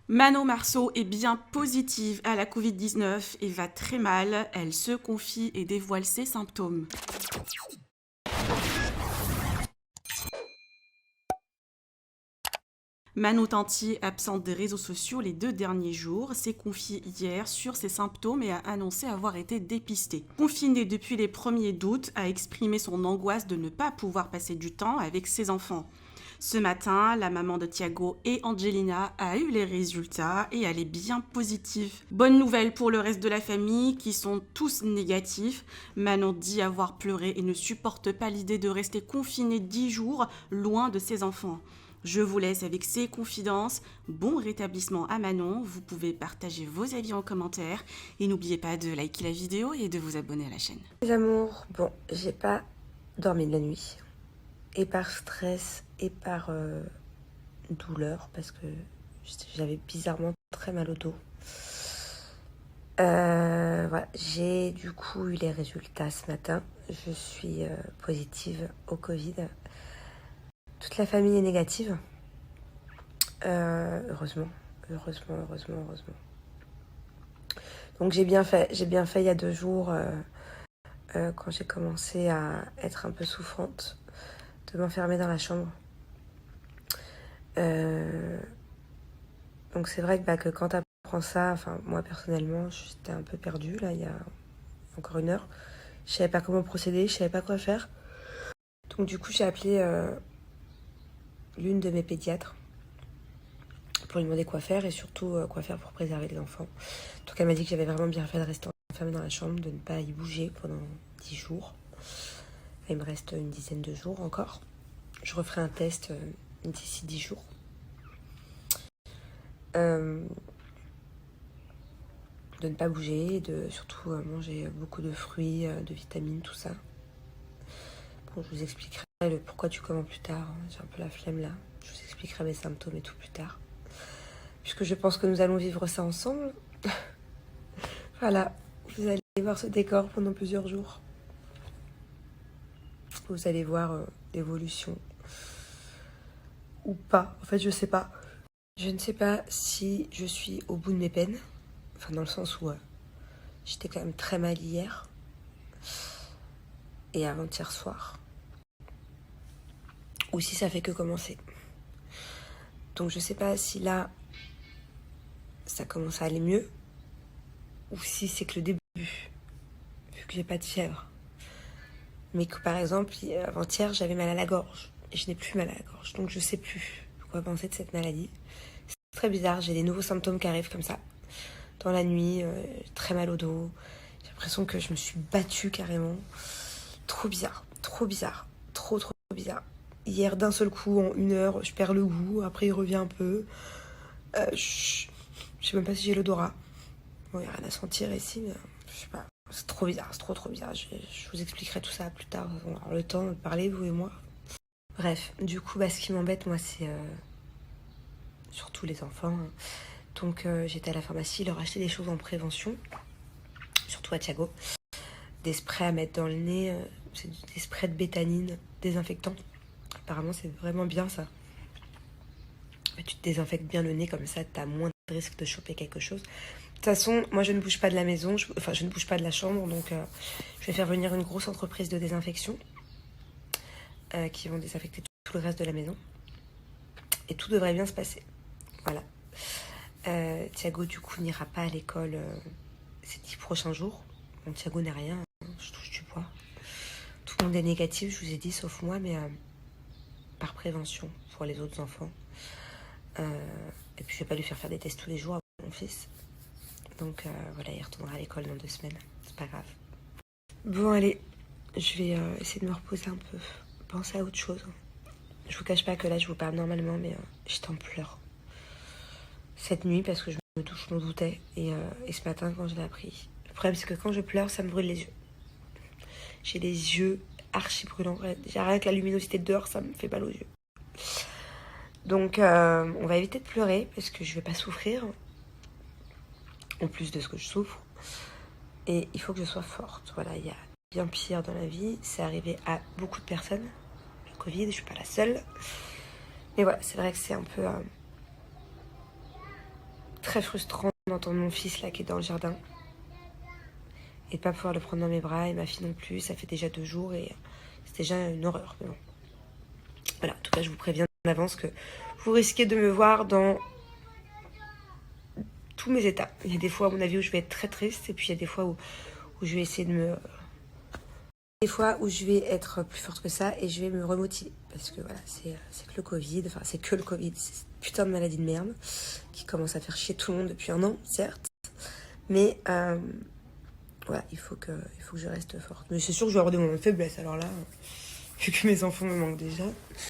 Manon Marceau est bien positive à la Covid-19 et va très mal. Elle se confie et dévoile ses symptômes. Manon Tanti, absente des réseaux sociaux les 2 derniers jours, s'est confiée hier sur ses symptômes et a annoncé avoir été dépistée. Confinée depuis les premiers d'août, a exprimé son angoisse de ne pas pouvoir passer du temps avec ses enfants. Ce matin, la maman de Thiago et Angelina a eu les résultats et elle est bien positive. Bonne nouvelle pour le reste de la famille qui sont tous négatifs. Manon dit avoir pleuré et ne supporte pas l'idée de rester confinée 10 jours loin de ses enfants. Je vous laisse avec ces confidences. Bon rétablissement à Manon. Vous pouvez partager vos avis en commentaire et n'oubliez pas de liker la vidéo et de vous abonner à la chaîne. Les amours, bon, j'ai pas dormi de la nuit. Et par stress et par douleur, parce que j'avais bizarrement très mal au dos. Voilà, j'ai du coup eu les résultats ce matin. Je suis positive au Covid. Toute la famille est négative. Heureusement. Donc j'ai bien fait il y a 2 jours, quand j'ai commencé à être un peu souffrante, de m'enfermer dans la chambre. Donc c'est vrai que quand tu apprends ça, enfin moi personnellement, j'étais un peu perdue là il y a encore 1 heure. Je savais pas comment procéder, je savais pas quoi faire. Donc du coup j'ai appelé l'une de mes pédiatres pour lui demander quoi faire et surtout quoi faire pour préserver les enfants. Donc elle m'a dit que j'avais vraiment bien fait de rester enfermée dans la chambre, de ne pas y bouger pendant 10 jours. Il me reste une dizaine de jours encore. Je referai un test d'ici 10 jours. De ne pas bouger, de surtout manger beaucoup de fruits, de vitamines, tout ça. Bon, je vous expliquerai le pourquoi du comment plus tard. J'ai un peu la flemme là. Je vous expliquerai mes symptômes et tout plus tard. Puisque je pense que nous allons vivre ça ensemble. Voilà, vous allez voir ce décor pendant plusieurs jours. Vous allez voir l'évolution. Ou pas. En fait, je sais pas. Je ne sais pas si je suis au bout de mes peines. Enfin, dans le sens où j'étais quand même très mal hier. Et avant-hier soir. Ou si ça fait que commencer. Donc je sais pas si là, ça commence à aller mieux. Ou si c'est que le début. Vu que j'ai pas de fièvre. Mais que par exemple, avant-hier, j'avais mal à la gorge. Et je n'ai plus mal à la gorge. Donc je sais plus quoi penser de cette maladie. C'est très bizarre, j'ai des nouveaux symptômes qui arrivent comme ça. Dans la nuit, très mal au dos. J'ai l'impression que je me suis battue carrément. Trop bizarre, trop bizarre. Trop bizarre. Hier, d'un seul coup, en 1 heure, je perds le goût. Après, il revient un peu. Je sais même pas si j'ai l'odorat. Bon, il n'y a rien à sentir ici, mais je sais pas. C'est trop bizarre, c'est trop bizarre. Je vous expliquerai tout ça plus tard. On va avoir le temps de parler, vous et moi. Bref, du coup, ce qui m'embête, moi, c'est surtout les enfants. Donc, j'étais à la pharmacie, leur acheter des choses en prévention, surtout à Thiago. Des sprays à mettre dans le nez, c'est des sprays de bétanine désinfectants. Apparemment, c'est vraiment bien ça. Tu te désinfectes bien le nez, comme ça, t'as moins de risque de choper quelque chose. De toute façon, moi, je ne bouge pas de la maison, je ne bouge pas de la chambre, donc je vais faire venir une grosse entreprise de désinfection qui vont désinfecter tout le reste de la maison. Et tout devrait bien se passer. Voilà. Thiago, du coup, n'ira pas à l'école ces 10 prochains jours. Bon, Thiago n'a rien, hein, je touche du bois. Tout le monde est négatif, je vous ai dit, sauf moi, mais par prévention pour les autres enfants. Et puis, je vais pas lui faire des tests tous les jours à mon fils. Donc, voilà, il retournera à l'école dans 2 semaines. C'est pas grave. Bon, allez, je vais essayer de me reposer un peu. Penser à autre chose. Je vous cache pas que là, je vous parle normalement, mais j'étais en pleurs. Cette nuit, parce que je m'en doutais. Et ce matin, quand je l'ai appris. Le problème, c'est que quand je pleure, ça me brûle les yeux. J'ai les yeux archi brûlants. J'ai rien que la luminosité de dehors, ça me fait mal aux yeux. Donc, on va éviter de pleurer, parce que je vais pas souffrir. En plus de ce que je souffre. Et il faut que je sois forte. Voilà, il y a bien pire dans la vie. C'est arrivé à beaucoup de personnes. Le Covid, je suis pas la seule. Mais voilà, c'est vrai que c'est un peu... très frustrant d'entendre mon fils là qui est dans le jardin. Et de pas pouvoir le prendre dans mes bras, et ma fille non plus. Ça fait déjà 2 jours et c'est déjà une horreur. Mais bon. Voilà, en tout cas, je vous préviens en avance que vous risquez de me voir dans tous mes états. Il y a des fois, à mon avis, où je vais être très triste, et puis il y a des fois où je vais essayer de me... Des fois où je vais être plus forte que ça, et je vais me remotiver. Parce que voilà, c'est que le Covid, enfin c'est que le Covid, c'est cette putain de maladie de merde, qui commence à faire chier tout le monde depuis 1 an, certes. Mais voilà, il faut que je reste forte. Mais c'est sûr que je vais avoir des moments de faiblesse, alors là, vu que mes enfants me manquent déjà.